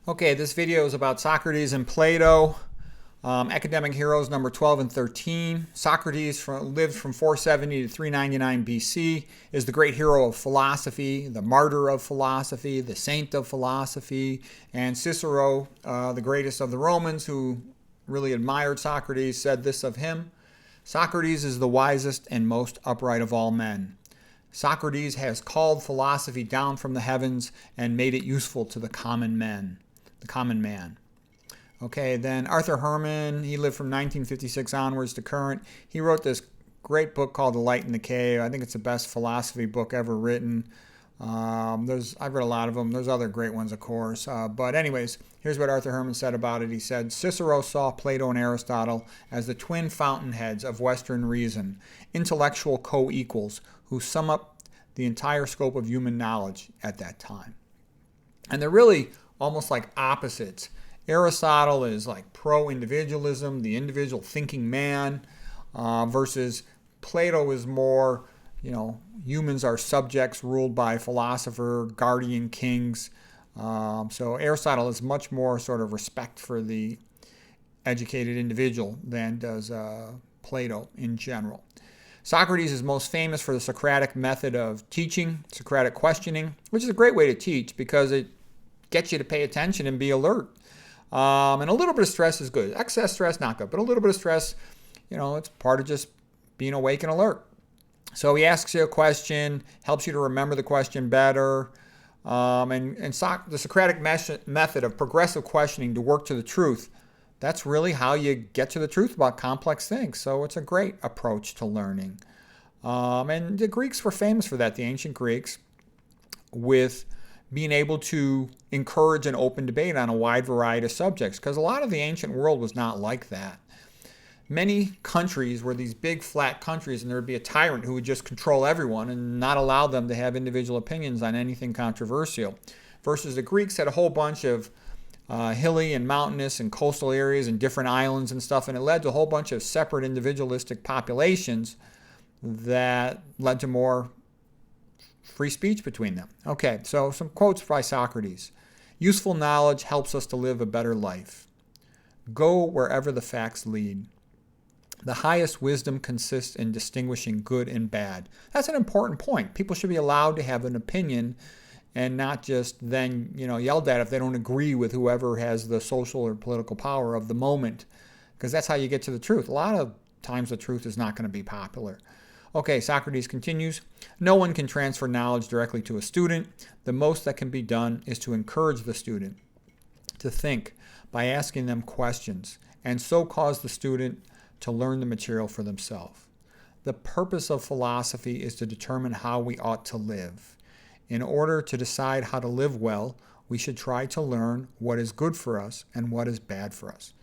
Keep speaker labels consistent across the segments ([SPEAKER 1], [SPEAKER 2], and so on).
[SPEAKER 1] Okay, this video is about Socrates and Plato. Academic heroes number 12 and 13. Socrates lived from 470 to 399 BC, is the great hero of philosophy, the martyr of philosophy, the saint of philosophy, and Cicero, the greatest of the Romans, who really admired Socrates, said this of him: Socrates is the wisest and most upright of all men. Socrates has called philosophy down from the heavens and made it useful to the common man. Okay, then Arthur Herman, he lived from 1956 onwards to current. He wrote this great book called The Light in the Cave. I think it's the best philosophy book ever written. I've read a lot of them. There's other great ones, of course. But anyways, here's what Arthur Herman said about it. He said, Cicero saw Plato and Aristotle as the twin fountainheads of Western reason, intellectual co-equals who sum up the entire scope of human knowledge at that time. And they're really almost like opposites. Aristotle is like pro-individualism, the individual thinking man, versus Plato is more, humans are subjects ruled by philosopher, guardian kings. So Aristotle has much more sort of respect for the educated individual than does Plato in general. Socrates is most famous for the Socratic method of teaching, Socratic questioning, which is a great way to teach because it gets you to pay attention and be alert. And a little bit of stress is good. Excess stress, not good. But a little bit of stress, it's part of just being awake and alert. So he asks you a question, helps you to remember the question better. The Socratic method of progressive questioning to work to the truth, that's really how you get to the truth about complex things. So it's a great approach to learning. And the Greeks were famous for that, the ancient Greeks, with being able to encourage an open debate on a wide variety of subjects, because a lot of the ancient world was not like that. Many countries were these big flat countries, and there would be a tyrant who would just control everyone and not allow them to have individual opinions on anything controversial. Versus the Greeks had a whole bunch of hilly and mountainous and coastal areas and different islands and stuff, and it led to a whole bunch of separate individualistic populations that led to more free speech between them. Okay, so some quotes by Socrates. Useful knowledge helps us to live a better life. Go wherever the facts lead. The highest wisdom consists in distinguishing good and bad. That's an important point. People should be allowed to have an opinion and not just then, yelled at if they don't agree with whoever has the social or political power of the moment, because that's how you get to the truth. A lot of times the truth is not going to be popular. Okay, Socrates continues, no one can transfer knowledge directly to a student. The most that can be done is to encourage the student to think by asking them questions and so cause the student to learn the material for themselves. The purpose of philosophy is to determine how we ought to live. In order to decide how to live well, we should try to learn what is good for us and what is bad for us.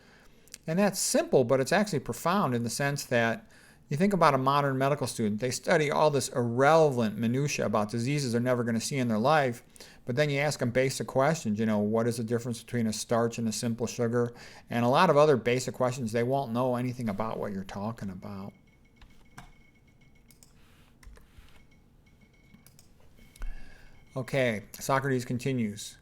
[SPEAKER 1] And that's simple, but it's actually profound in the sense that you think about a modern medical student, they study all this irrelevant minutia about diseases they're never going to see in their life, but then you ask them basic questions, what is the difference between a starch and a simple sugar, and a lot of other basic questions, they won't know anything about what you're talking about. Okay, Socrates continues.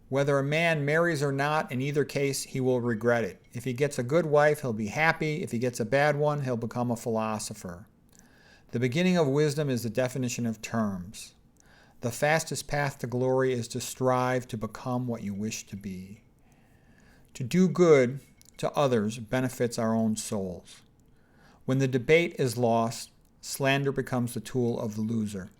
[SPEAKER 1] Whether a man marries or not, in either case, he will regret it. If he gets a good wife, he'll be happy. If he gets a bad one, he'll become a philosopher. The beginning of wisdom is the definition of terms. The fastest path to glory is to strive to become what you wish to be. To do good to others benefits our own souls. When the debate is lost, slander becomes the tool of the loser.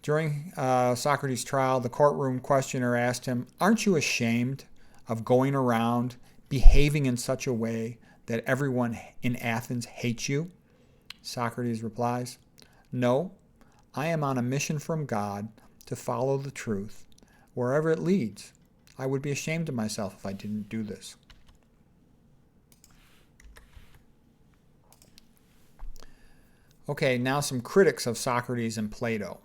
[SPEAKER 1] During Socrates' trial, the courtroom questioner asked him, aren't you ashamed of going around behaving in such a way that everyone in Athens hates you? Socrates replies, no, I am on a mission from God to follow the truth. Wherever it leads, I would be ashamed of myself if I didn't do this. Okay, now some critics of Socrates and Plato.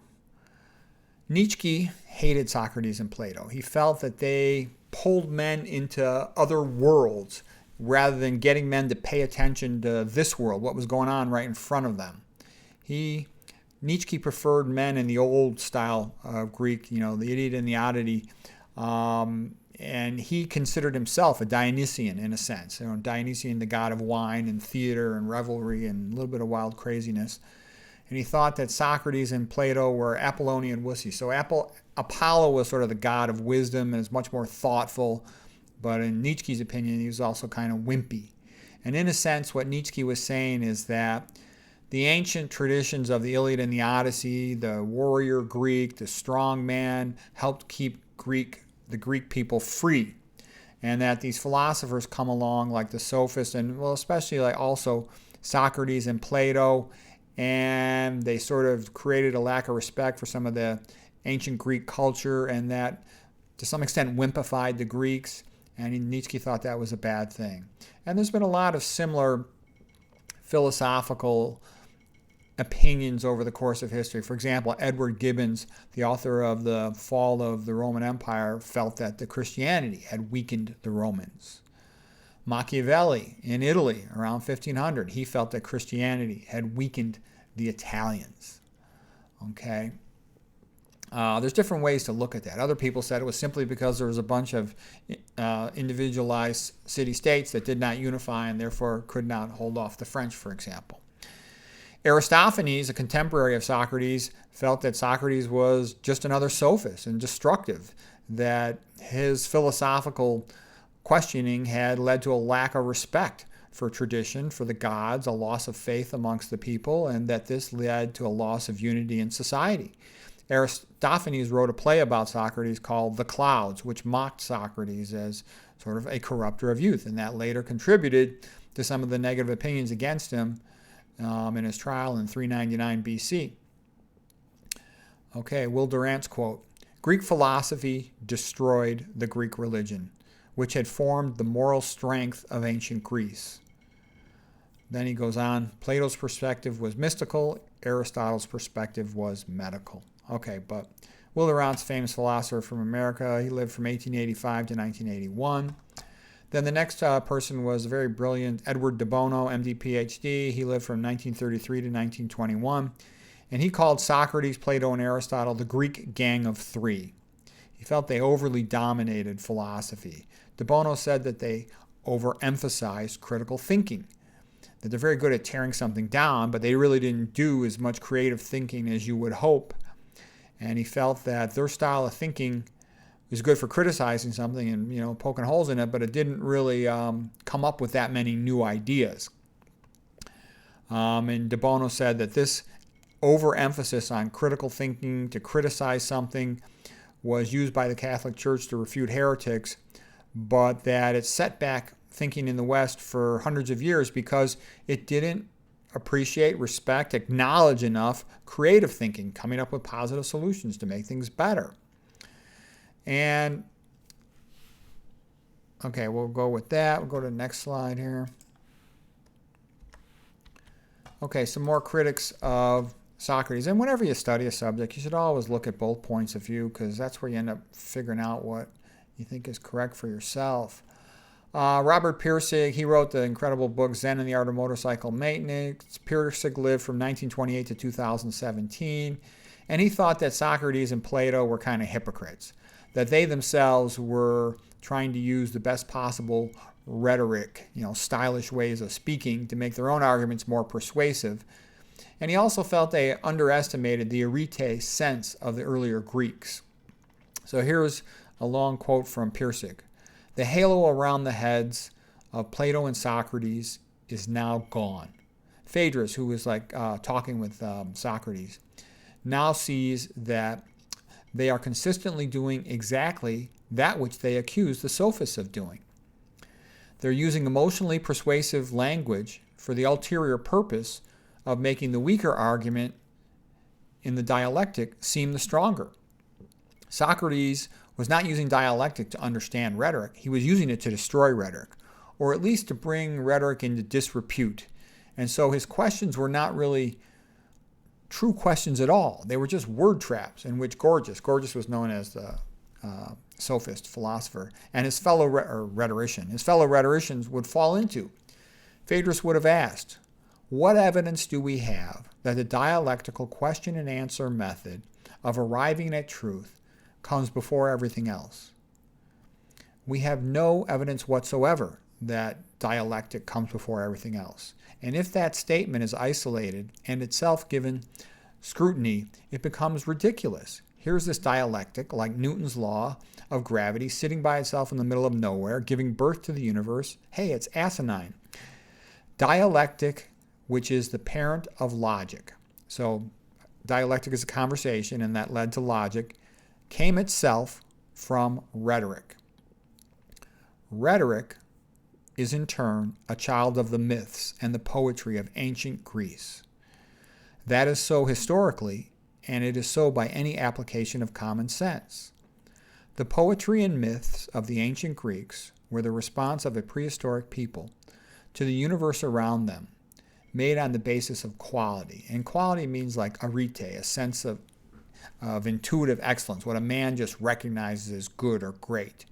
[SPEAKER 1] Nietzsche hated Socrates and Plato. He felt that they pulled men into other worlds rather than getting men to pay attention to this world, what was going on right in front of them. Nietzsche preferred men in the old style of Greek, the idiot and the oddity, And he considered himself a Dionysian in a sense. Dionysian, the god of wine and theater and revelry and a little bit of wild craziness. And he thought that Socrates and Plato were Apollonian wussies. So Apollo was sort of the god of wisdom and is much more thoughtful. But in Nietzsche's opinion, he was also kind of wimpy. And in a sense, what Nietzsche was saying is that the ancient traditions of the Iliad and the Odyssey, the warrior Greek, the strong man, helped keep the Greek people free. And that these philosophers come along like the sophists and, well, especially like also Socrates and Plato, and they sort of created a lack of respect for some of the ancient Greek culture, and that to some extent wimpified the Greeks. And Nietzsche thought that was a bad thing. And there's been a lot of similar philosophical opinions over the course of history. For example, Edward Gibbon, the author of The Fall of the Roman Empire, felt that the Christianity had weakened the Romans. Machiavelli in Italy around 1500, he felt that Christianity had weakened the Italians. Okay? There's different ways to look at that. Other people said it was simply because there was a bunch of individualized city-states that did not unify and therefore could not hold off the French, for example. Aristophanes, a contemporary of Socrates, felt that Socrates was just another sophist and destructive, that his philosophical questioning had led to a lack of respect for tradition, for the gods, a loss of faith amongst the people, and that this led to a loss of unity in society. Aristophanes wrote a play about Socrates called The Clouds, which mocked Socrates as sort of a corrupter of youth, and that later contributed to some of the negative opinions against him in his trial in 399 BC. Okay, Will Durant's quote, "Greek philosophy destroyed the Greek religion, which had formed the moral strength of ancient Greece." Then he goes on, Plato's perspective was mystical, Aristotle's perspective was medical. Okay, but Will Durant's famous philosopher from America, he lived from 1885 to 1981. Then the next person was a very brilliant Edward de Bono, MD, PhD. He lived from 1933 to 1921. And he called Socrates, Plato, and Aristotle the Greek gang of three. He felt they overly dominated philosophy. De Bono said that they overemphasized critical thinking, that they're very good at tearing something down, but they really didn't do as much creative thinking as you would hope. And he felt that their style of thinking was good for criticizing something and poking holes in it, but it didn't really come up with that many new ideas. And De Bono said that this overemphasis on critical thinking to criticize something was used by the Catholic Church to refute heretics, but that it set back thinking in the West for hundreds of years because it didn't appreciate, respect, acknowledge enough creative thinking, coming up with positive solutions to make things better. And, okay, we'll go with that. We'll go to the next slide here. Okay, some more critics of Socrates. And whenever you study a subject, you should always look at both points of view because that's where you end up figuring out what you think is correct for yourself. Robert Pirsig, he wrote the incredible book Zen and the Art of Motorcycle Maintenance. Pirsig lived from 1928 to 2017, and he thought that Socrates and Plato were kind of hypocrites, that they themselves were trying to use the best possible rhetoric, stylish ways of speaking to make their own arguments more persuasive. And he also felt they underestimated the arete sense of the earlier Greeks. So here's a long quote from Pirsig. "The halo around the heads of Plato and Socrates is now gone." Phaedrus, who was talking with Socrates, now sees that they are consistently doing exactly that which they accuse the sophists of doing. They're using emotionally persuasive language for the ulterior purpose of making the weaker argument in the dialectic seem the stronger. Socrates was not using dialectic to understand rhetoric. He was using it to destroy rhetoric, or at least to bring rhetoric into disrepute. And so his questions were not really true questions at all. They were just word traps in which Gorgias was known as the sophist philosopher, and his fellow rhetoricians would fall into. Phaedrus would have asked, what evidence do we have that the dialectical question and answer method of arriving at truth comes before everything else? we have no evidence whatsoever that dialectic comes before everything else. And if that statement is isolated and itself given scrutiny, it becomes ridiculous. Here's this dialectic, like Newton's law of gravity, sitting by itself in the middle of nowhere, giving birth to the universe. Hey, it's asinine. Dialectic, which is the parent of logic. So dialectic is a conversation, and that led to logic, came itself from rhetoric. Rhetoric is in turn a child of the myths and the poetry of ancient Greece. That is so historically, and it is so by any application of common sense. The poetry and myths of the ancient Greeks were the response of a prehistoric people to the universe around them, made on the basis of quality. And quality means like arete, a sense of intuitive excellence, what a man just recognizes as good or great.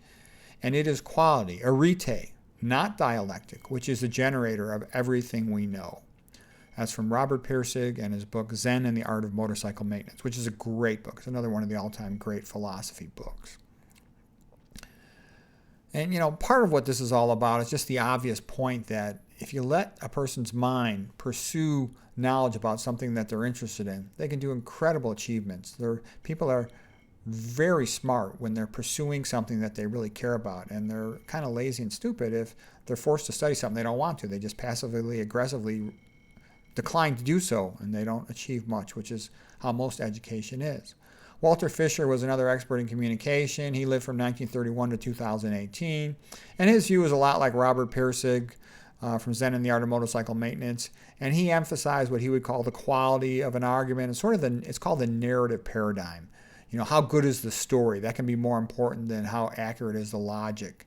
[SPEAKER 1] And it is quality, arete, not dialectic, which is the generator of everything we know. That's from Robert Pirsig and his book Zen and the Art of Motorcycle Maintenance, which is a great book. It's another one of the all-time great philosophy books. And, part of what this is all about is just the obvious point that if you let a person's mind pursue knowledge about something that they're interested in, they can do incredible achievements. People are very smart when they're pursuing something that they really care about, and they're kind of lazy and stupid if they're forced to study something they don't want to. They just passively, aggressively decline to do so, and they don't achieve much, which is how most education is. Walter Fisher was another expert in communication. He lived from 1931 to 2018, and his view is a lot like Robert Pirsig from Zen and the Art of Motorcycle Maintenance, and he emphasized what he would call the quality of an argument. It's called the narrative paradigm. How good is the story? That can be more important than how accurate is the logic.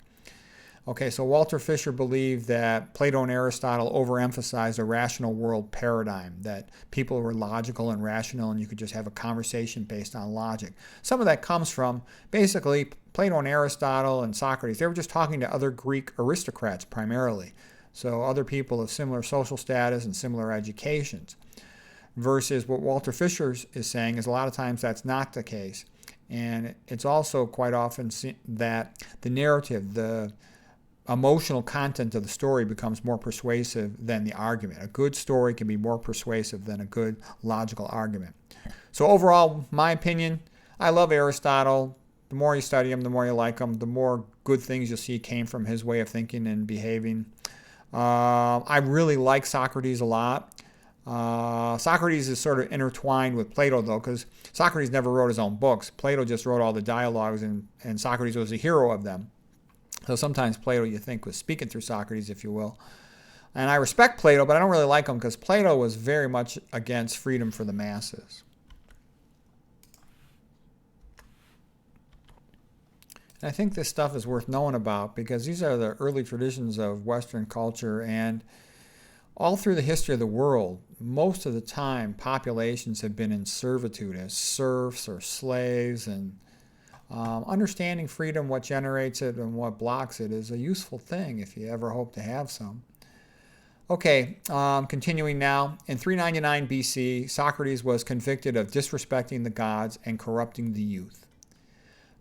[SPEAKER 1] Okay, so Walter Fisher believed that Plato and Aristotle overemphasized a rational world paradigm, that people were logical and rational and you could just have a conversation based on logic. Some of that comes from basically Plato and Aristotle and Socrates. They were just talking to other Greek aristocrats primarily, so other people of similar social status and similar educations. Versus what Walter Fisher is saying is a lot of times that's not the case. And it's also quite often that the narrative, the emotional content of the story becomes more persuasive than the argument. A good story can be more persuasive than a good logical argument. So overall, my opinion, I love Aristotle. The more you study him, the more you like him, the more good things you'll see came from his way of thinking and behaving. I really like Socrates a lot. Socrates is sort of intertwined with Plato, though, because Socrates never wrote his own books. Plato just wrote all the dialogues, and Socrates was the hero of them. So sometimes Plato, you think, was speaking through Socrates, if you will. And I respect Plato, but I don't really like him because Plato was very much against freedom for the masses. And I think this stuff is worth knowing about because these are the early traditions of Western culture, and all through the history of the world, most of the time, populations have been in servitude as serfs or slaves, and understanding freedom, what generates it and what blocks it, is a useful thing if you ever hope to have some. Okay, continuing now. In 399 BC, Socrates was convicted of disrespecting the gods and corrupting the youth.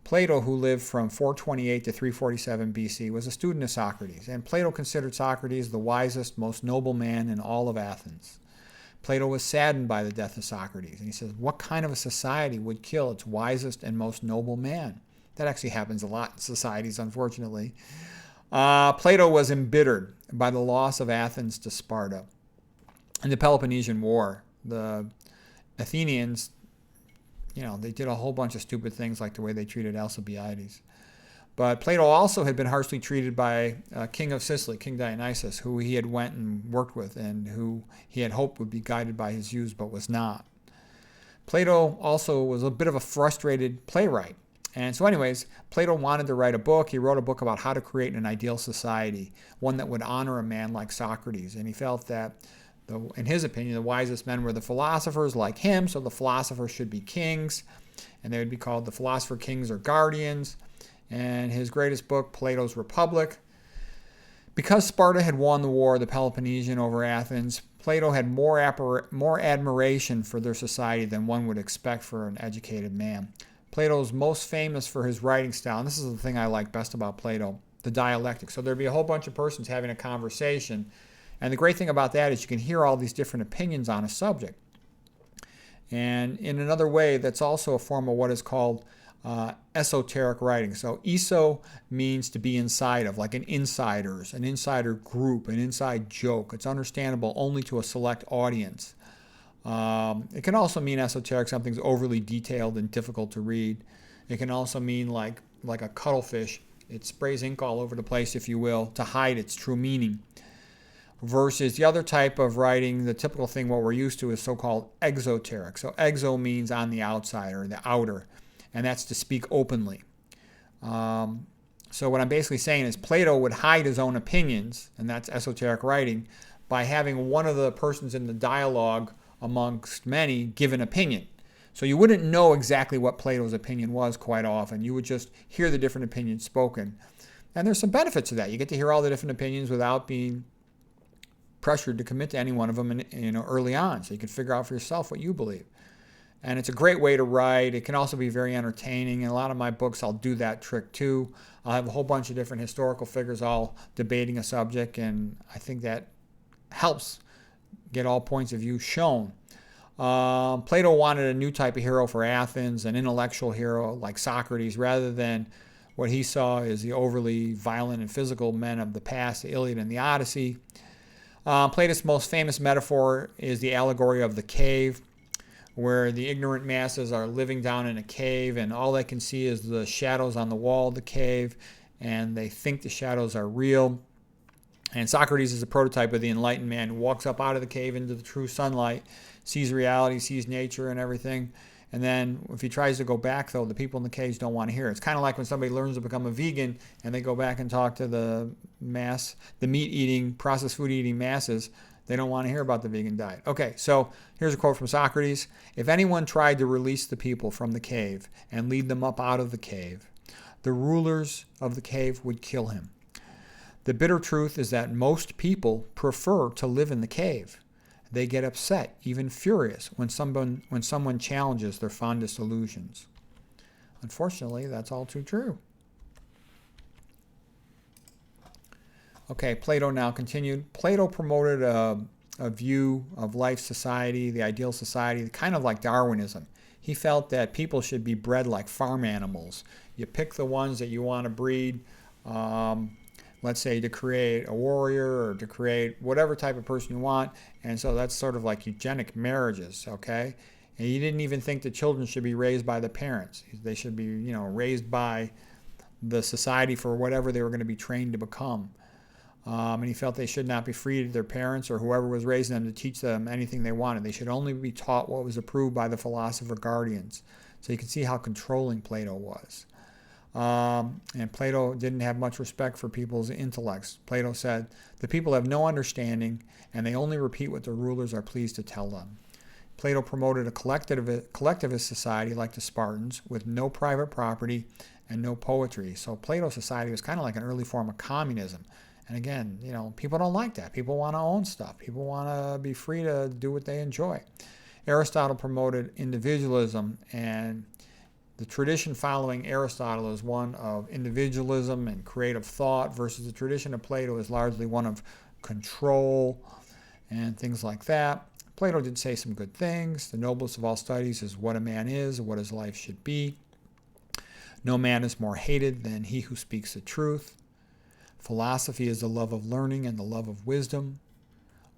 [SPEAKER 1] Plato, who lived from 428 to 347 BC, was a student of Socrates, and Plato considered Socrates the wisest, most noble man in all of Athens. Plato was saddened by the death of Socrates, and he says, what kind of a society would kill its wisest and most noble man? That actually happens a lot in societies, unfortunately. Plato was embittered by the loss of Athens to Sparta. In the Peloponnesian War, the Athenians, they did a whole bunch of stupid things like the way they treated Alcibiades. But Plato also had been harshly treated by King of Sicily, King Dionysius, who he had went and worked with and who he had hoped would be guided by his views but was not. Plato also was a bit of a frustrated playwright. And so anyways, Plato wanted to write a book. He wrote a book about how to create an ideal society, one that would honor a man like Socrates. And he felt that, in his opinion, the wisest men were the philosophers like him, so the philosophers should be kings, and they would be called the philosopher kings or guardians. And his greatest book, Plato's Republic. Because Sparta had won the war, the Peloponnesian, over Athens, Plato had more admiration for their society than one would expect for an educated man. Plato's most famous for his writing style, and this is the thing I like best about Plato, the dialectic. So there'd be a whole bunch of persons having a conversation, and the great thing about that is you can hear all these different opinions on a subject. And in another way, that's also a form of what is called esoteric writing. So eso means to be inside of, like an insider group, an inside joke. It's understandable only to a select audience. It can also mean esoteric, something's overly detailed and difficult to read. It can also mean like a cuttlefish. It sprays ink all over the place, if you will, to hide its true meaning. Versus the other type of writing, the typical thing, what we're used to, is so-called exoteric. So exo means on the outside or the outer, and that's to speak openly. So what I'm basically saying is Plato would hide his own opinions, and that's esoteric writing, by having one of the persons in the dialogue amongst many give an opinion. So you wouldn't know exactly what Plato's opinion was quite often. You would just hear the different opinions spoken. And there's some benefits to that. You get to hear all the different opinions without being pressured to commit to any one of them early on. So you can figure out for yourself what you believe. And it's a great way to write. It can also be very entertaining. In a lot of my books, I'll do that trick too. I'll have a whole bunch of different historical figures all debating a subject, and I think that helps get all points of view shown. Plato wanted a new type of hero for Athens, an intellectual hero like Socrates, rather than what he saw as the overly violent and physical men of the past, the Iliad and the Odyssey. Plato's most famous metaphor is the allegory of the cave, where the ignorant masses are living down in a cave and all they can see is the shadows on the wall of the cave, and they think the shadows are real. And Socrates is a prototype of the enlightened man who walks up out of the cave into the true sunlight, sees reality, sees nature and everything. And then if he tries to go back, though, the people in the caves don't want to hear it. It's kind of like when somebody learns to become a vegan and they go back and talk to the meat-eating, processed food-eating masses. They don't want to hear about the vegan diet. Okay, so here's a quote from Socrates. If anyone tried to release the people from the cave and lead them up out of the cave, the rulers of the cave would kill him. The bitter truth is that most people prefer to live in the cave. They get upset, even furious, when someone challenges their fondest illusions. Unfortunately, that's all too true. Okay, Plato now continued. Plato promoted a view of life, society, the ideal society, kind of like Darwinism. He felt that people should be bred like farm animals. You pick the ones that you want to breed, let's say to create a warrior or to create whatever type of person you want. And so that's sort of like eugenic marriages, okay? And he didn't even think the children should be raised by the parents. They should be, raised by the society for whatever they were going to be trained to become. And he felt they should not be free to their parents or whoever was raising them to teach them anything they wanted. They should only be taught what was approved by the philosopher guardians. So you can see how controlling Plato was. And Plato didn't have much respect for people's intellects. Plato said, the people have no understanding, and they only repeat what the rulers are pleased to tell them. Plato promoted a collectivist society like the Spartans, with no private property and no poetry. So Plato's society was kind of like an early form of communism. And again, people don't like that. People want to own stuff. People want to be free to do what they enjoy. Aristotle promoted individualism, and the tradition following Aristotle is one of individualism and creative thought, versus the tradition of Plato is largely one of control and things like that. Plato did say some good things. The noblest of all studies is what a man is, what his life should be. No man is more hated than he who speaks the truth. Philosophy is the love of learning and the love of wisdom.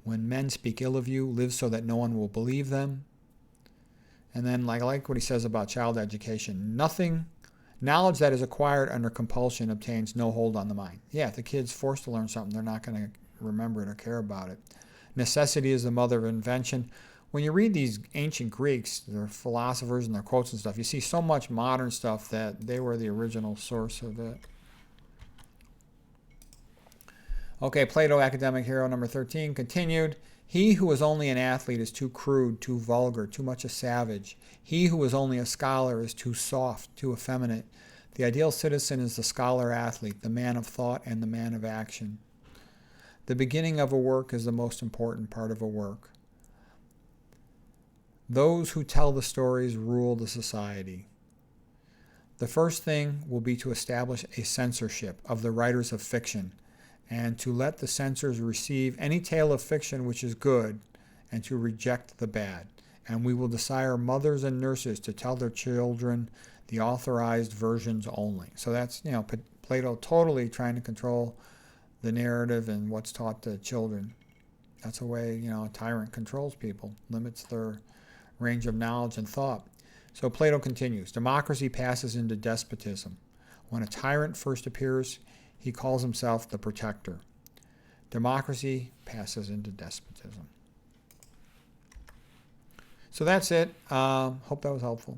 [SPEAKER 1] When men speak ill of you, live so that no one will believe them. And then, I like what he says about child education. Knowledge that is acquired under compulsion obtains no hold on the mind. Yeah, if the kid's forced to learn something, they're not going to remember it or care about it. Necessity is the mother of invention. When you read these ancient Greeks, their philosophers and their quotes and stuff, you see so much modern stuff that they were the original source of it. Okay, Plato, academic hero number 13, continued. He who is only an athlete is too crude, too vulgar, too much a savage. He who is only a scholar is too soft, too effeminate. The ideal citizen is the scholar-athlete, the man of thought and the man of action. The beginning of a work is the most important part of a work. Those who tell the stories rule the society. The first thing will be to establish a censorship of the writers of fiction, and to let the censors receive any tale of fiction which is good, and to reject the bad. And we will desire mothers and nurses to tell their children the authorized versions only. So that's, Plato totally trying to control the narrative and what's taught to children. That's a way, a tyrant controls people, limits their range of knowledge and thought. So Plato continues, democracy passes into despotism. When a tyrant first appears, he calls himself the protector. Democracy passes into despotism. So that's it. Hope that was helpful.